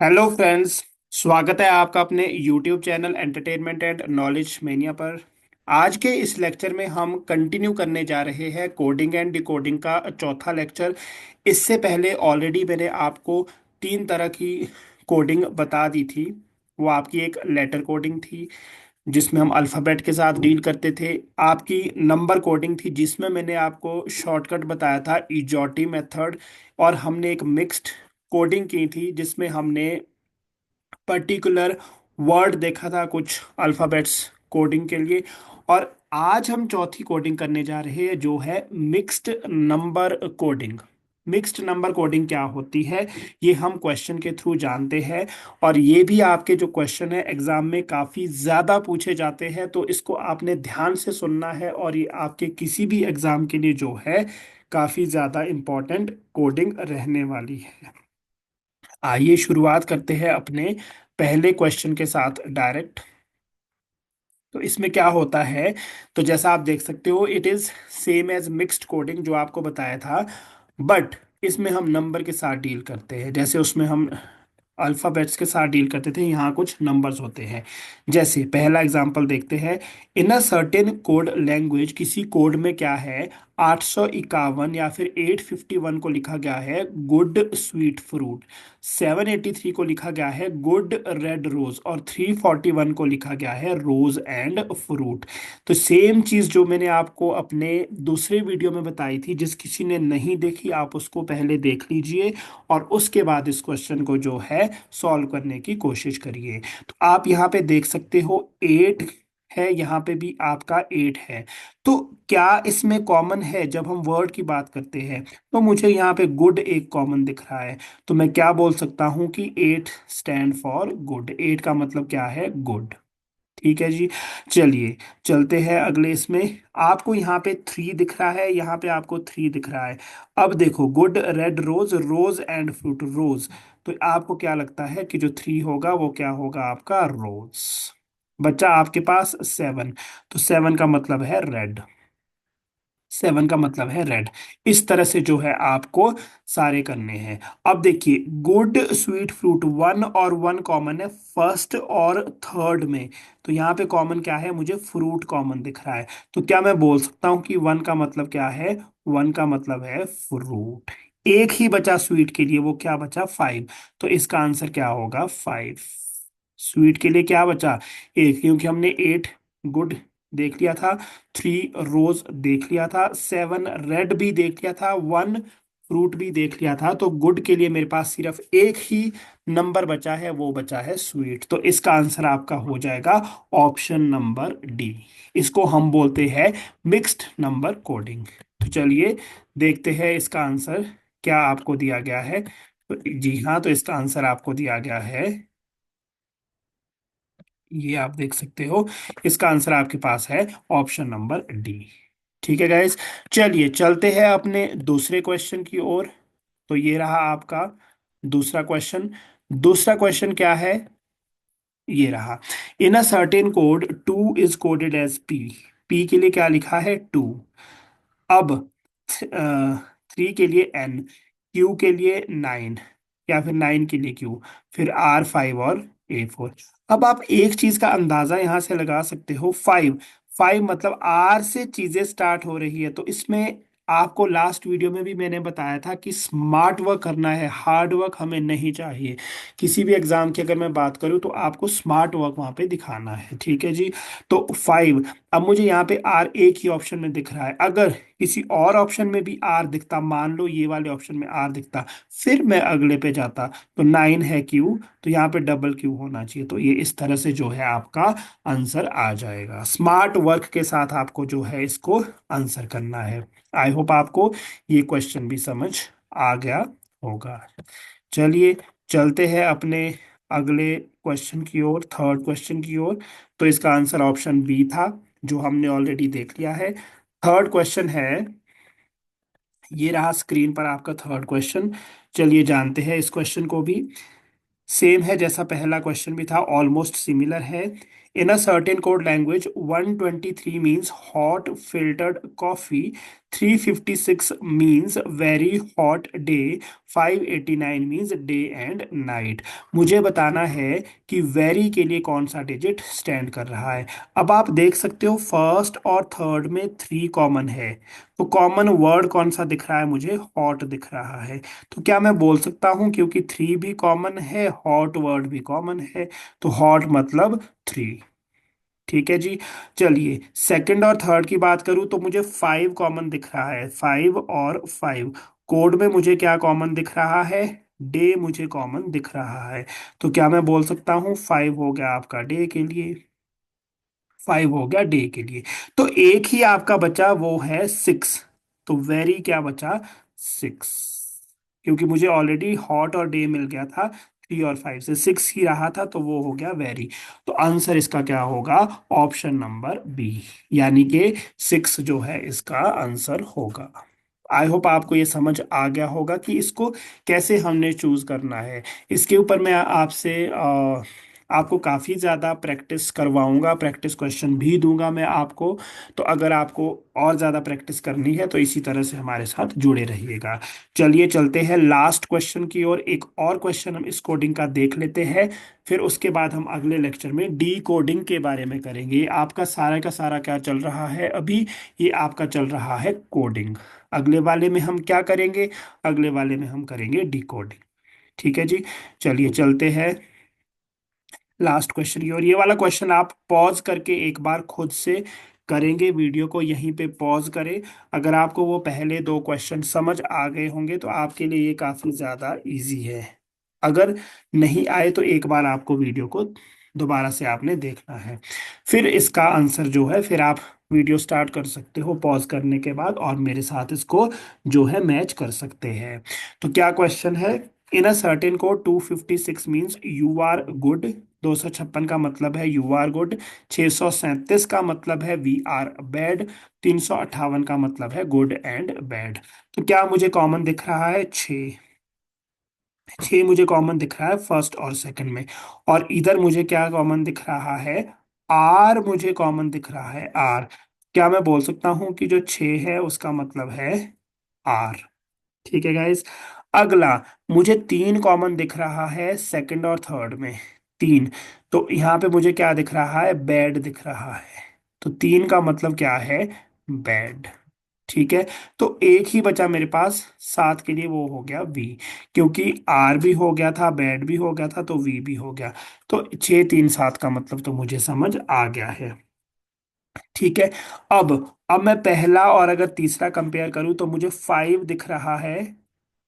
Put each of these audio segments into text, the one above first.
Hello friends. स्वागत है आपका अपने YouTube channel entertainment and knowledge mania पर। आज के इस लेक्चर में हम कंटिन्यू करने जा रहे हैं कोडिंग एंड डिकोडिंग का चौथा लेक्चर। इससे पहले ऑलरेडी मैंने आपको तीन तरह की कोडिंग बता दी थी। वो आपकी एक लेटर कोडिंग थी जिसमें हम अल्फ़ाबेट के साथ डील करते थे। आपकी नंबर कोडिंग थी जिसमें मैंने आपको शॉर्टकट बताया था इजोटी मेथड। और हमने एक मिक्स्ड कोडिंग की थी जिसमें हमने पर्टिकुलर वर्ड देखा था कुछ अल्फ़ाबेट्स कोडिंग के लिए। और आज हम चौथी कोडिंग करने जा रहे हैं जो है mixed number coding. Mixed number coding क्या होती है ये हम क्वेश्चन के थ्रू जानते हैं। और ये भी आपके जो क्वेश्चन है एग्जाम में काफ़ी ज़्यादा पूछे जाते हैं, तो इसको आपने ध्यान से सुनना है और ये आपके किसी भी एग्जाम के लिए जो है काफ़ी ज़्यादा इम्पोर्टेंट कोडिंग रहने वाली है। आइए शुरुआत करते हैं अपने पहले क्वेश्चन के साथ डायरेक्ट। तो इसमें क्या होता है, तो जैसा आप देख सकते हो it is same as mixed coding जो आपको बताया था, बट इसमें हम नंबर के साथ डील करते हैं। जैसे उसमें हम अल्फाबेट्स के साथ डील करते थे, यहाँ कुछ नंबर्स होते हैं। जैसे पहला एग्जांपल देखते हैं। इन अ सर्टेन कोड लैंग्वेज, किसी कोड में क्या है 851 या फिर 851 को लिखा गया है गुड स्वीट फ्रूट, 783 को लिखा गया है गुड रेड रोज, और 341 को लिखा गया है रोज एंड फ्रूट। तो सेम चीज जो मैंने आपको अपने दूसरे वीडियो में बताई थी, जिस किसी ने नहीं देखी आप उसको पहले देख लीजिए और उसके बाद इस क्वेश्चन को जो है सॉल्व करने की कोशिश करिए। तो आप यहाँ पे देख सकते हो 8 है, यहाँ पे भी आपका 8 है। तो क्या इसमें कॉमन है जब हम वर्ड की बात करते हैं? तो मुझे यहाँ पे गुड एक कॉमन दिख रहा है। तो मैं क्या बोल सकता हूँ कि 8 स्टैंड फॉर गुड। 8 का मतलब क्या है? गुड। ठीक है जी। चलिए चलते हैं अगले इसमें। आपको यहाँ पे 3 दिख रहा है, यहाँ पे आपको 3 दिख रहा है। अब देखो good red rose, rose and fruit rose. तो आपको क्या लगता है कि जो 3 होगा वो क्या होगा? आपका रोज। बच्चा आपके पास 7, तो 7 का मतलब है रेड। 7 का मतलब है रेड। इस तरह से जो है आपको सारे करने हैं। अब देखिए गुड स्वीट फ्रूट, 1 और 1 कॉमन है फर्स्ट और थर्ड में। तो यहाँ पे कॉमन क्या है? मुझे फ्रूट कॉमन दिख रहा है। तो क्या मैं बोल सकता हूँ कि 1 का मतलब क्या है? 1 का मतलब है फ्रूट। एक ही बचा स्वीट के लिए, वो क्या बचा? 5। तो इसका आंसर क्या होगा? 5। स्वीट के लिए क्या बचा? एक, क्योंकि हमने 8 गुड देख लिया था, 3 रोज देख लिया था, 7 रेड भी देख लिया था, 1 फ्रूट भी देख लिया था। तो गुड के लिए मेरे पास सिर्फ एक ही नंबर बचा है, वो बचा है स्वीट। तो इसका आंसर आपका हो जाएगा ऑप्शन नंबर डी। इसको हम बोलते हैं मिक्स्ड नंबर कोडिंग। तो चलिए देखते हैं इसका आंसर क्या आपको दिया गया है। तो जी हाँ, तो इसका आंसर आपको दिया गया है, ये आप देख सकते हो। इसका आंसर आपके पास है ऑप्शन नंबर डी। ठीक है गाइस। चलिए चलते हैं अपने दूसरे क्वेश्चन की ओर। तो ये रहा आपका दूसरा क्वेश्चन। दूसरा क्वेश्चन क्या है? ये रहा। In a certain code 2 is coded as P. P के लिए क्या लिखा है? 2। अब 3 के लिए एन, क्यू के लिए 9, या फिर 9 के लिए क्यू, फिर आर 5 और ए 4। अब आप एक चीज का अंदाजा यहां से लगा सकते हो, 5। 5 मतलब आर से चीजें स्टार्ट हो रही है। तो इसमें आपको लास्ट वीडियो में भी मैंने बताया था कि स्मार्ट वर्क करना है, हार्ड वर्क हमें नहीं चाहिए। किसी भी एग्जाम की अगर मैं बात करूं तो आपको स्मार्ट वर्क वहां पे दिखाना है। ठीक है जी। तो 5। अब मुझे यहाँ पे आर एक ही ऑप्शन में दिख रहा है। अगर किसी और ऑप्शन में भी आर दिखता, मान लो ये वाले ऑप्शन में आर दिखता, फिर मैं अगले पे जाता। तो 9 है क्यू, तो यहाँ पे डबल क्यू होना चाहिए। तो ये इस तरह से जो है आपका आंसर आ जाएगा। स्मार्ट वर्क के साथ आपको जो है इसको आंसर करना है। आई होप आपको ये क्वेश्चन भी समझ आ गया होगा। चलिए चलते हैं अपने अगले क्वेश्चन की ओर, थर्ड क्वेश्चन की ओर। तो इसका आंसर ऑप्शन बी था जो हमने ऑलरेडी देख लिया है। थर्ड क्वेश्चन है, ये रहा स्क्रीन पर आपका थर्ड क्वेश्चन। चलिए जानते हैं इस क्वेश्चन को भी। सेम है जैसा पहला क्वेश्चन भी था, ऑलमोस्ट सिमिलर है। In a certain code language 123 means hot filtered coffee, 356 means very hot day, 589 means day and night. मुझे बताना है कि वेरी के लिए कौन सा डिजिट स्टैंड कर रहा है। अब आप देख सकते हो फर्स्ट और थर्ड में थ्री कॉमन है, तो कॉमन वर्ड कौन सा दिख रहा है, मुझे हॉट दिख रहा है। तो क्या मैं बोल सकता हूँ क्योंकि थ्री भी कॉमन है, हॉट वर्ड भी कॉमन है, तो हॉट मतलब थ्री। ठीक है जी। चलिए सेकंड और थर्ड की बात करूं तो मुझे फाइव कॉमन दिख रहा है, फाइव और फाइव। कोड में मुझे क्या कॉमन दिख रहा है, डे मुझे कॉमन दिख रहा है। तो क्या मैं बोल सकता हूँ फाइव हो गया आपका डे के लिए, फाइव हो गया डे के लिए। तो एक ही आपका बचा वो है सिक्स। तो वेरी क्या बचा, सिक्स, क्योंकि मुझे ऑलरेडी हॉट और डे मिल गया था, थ्री और फाइव से सिक्स ही रहा था, तो वो हो गया वेरी। तो आंसर इसका क्या होगा, ऑप्शन नंबर बी, यानी कि सिक्स जो है इसका आंसर होगा। आई होप आपको ये समझ आ गया होगा कि इसको कैसे हमने चूज करना है। इसके ऊपर मैं आपसे आपको काफ़ी ज़्यादा प्रैक्टिस करवाऊंगा, प्रैक्टिस क्वेश्चन भी दूंगा मैं आपको। तो अगर आपको और ज़्यादा प्रैक्टिस करनी है तो इसी तरह से हमारे साथ जुड़े रहिएगा। चलिए चलते हैं लास्ट क्वेश्चन की ओर। एक और क्वेश्चन हम इस कोडिंग का देख लेते हैं, फिर उसके बाद हम अगले लेक्चर में डी कोडिंग के बारे में करेंगे। ये आपका सारा का सारा क्या चल रहा है अभी, ये आपका चल रहा है कोडिंग। अगले वाले में हम क्या करेंगे, अगले वाले में हम करेंगे डी कोडिंग। ठीक है जी। चलिए चलते हैं लास्ट क्वेश्चन की। और ये वाला क्वेश्चन आप पॉज करके एक बार खुद से करेंगे, वीडियो को यहीं पे पॉज करें। अगर आपको वो पहले दो क्वेश्चन समझ आ गए होंगे तो आपके लिए ये काफ़ी ज़्यादा इजी है। अगर नहीं आए तो एक बार आपको वीडियो को दोबारा से आपने देखना है, फिर इसका आंसर जो है फिर आप वीडियो स्टार्ट कर सकते हो पॉज करने के बाद, और मेरे साथ इसको जो है मैच कर सकते हैं। तो क्या क्वेश्चन है, in a certain code 256 means you are good, 256 का मतलब है यू आर गुड, 637 का मतलब है वी आर बैड, 358 का मतलब है गुड एंड बैड। तो क्या मुझे कॉमन दिख रहा है, छः, छः मुझे कॉमन दिख रहा है फर्स्ट और सेकंड में। और इधर मुझे क्या कॉमन दिख रहा है, आर मुझे कॉमन दिख रहा है, आर। क्या मैं बोल सकता हूँ कि जो छः है उसका मतलब है आर। ठीक है गाइस। अगला, मुझे तीन कॉमन दिख रहा है सेकंड और थर्ड में, तीन। तो यहाँ पे मुझे क्या दिख रहा है, बैड दिख रहा है। तो तीन का मतलब क्या है, बैड। ठीक है। तो एक ही बचा मेरे पास सात के लिए, वो हो गया वी, क्योंकि आर भी हो गया था, बैड भी हो गया था, तो वी भी हो गया। तो छः तीन सात का मतलब तो मुझे समझ आ गया है। ठीक है। अब मैं पहला और अगर तीसरा कंपेयर करूं तो मुझे फाइव दिख रहा है,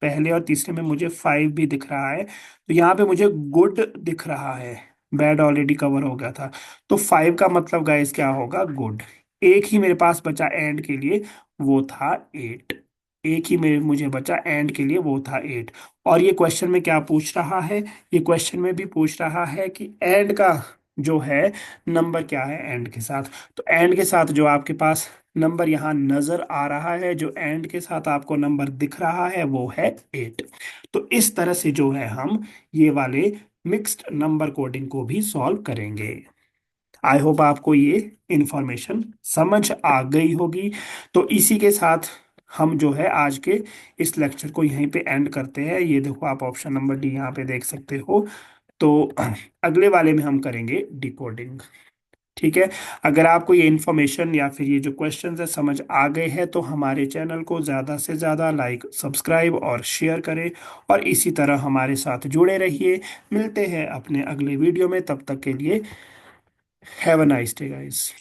पहले और तीसरे में मुझे फाइव भी दिख रहा है। तो यहाँ पे मुझे गुड दिख रहा है, बैड ऑलरेडी कवर हो गया था। तो फाइव का मतलब गाइस क्या होगा, गुड। एक ही मेरे पास बचा एंड के लिए, वो था एट। एक ही मेरे मुझे बचा एंड के लिए, वो था एट। और ये क्वेश्चन में क्या पूछ रहा है, ये क्वेश्चन में भी पूछ रहा है कि एंड का जो है नंबर क्या है एंड के साथ। तो एंड के साथ जो आपके पास नंबर यहाँ नजर आ रहा है, जो एंड के साथ आपको नंबर दिख रहा है, वो है एट। तो इस तरह से जो है हम ये वाले मिक्स्ड नंबर कोडिंग को भी सॉल्व करेंगे। आई होप आपको ये इंफॉर्मेशन समझ आ गई होगी। तो इसी के साथ हम जो है आज के इस लेक्चर को यहीं पे एंड करते हैं। ये देखो आप ऑप्शन नंबर डी यहाँ पे देख सकते हो। तो अगले वाले में हम करेंगे डिकोडिंग। ठीक है। अगर आपको ये इन्फॉर्मेशन या फिर ये जो क्वेश्चंस है समझ आ गए हैं तो हमारे चैनल को ज़्यादा से ज़्यादा लाइक, सब्सक्राइब और शेयर करें, और इसी तरह हमारे साथ जुड़े रहिए। मिलते हैं अपने अगले वीडियो में, तब तक के लिए have a nice day guys.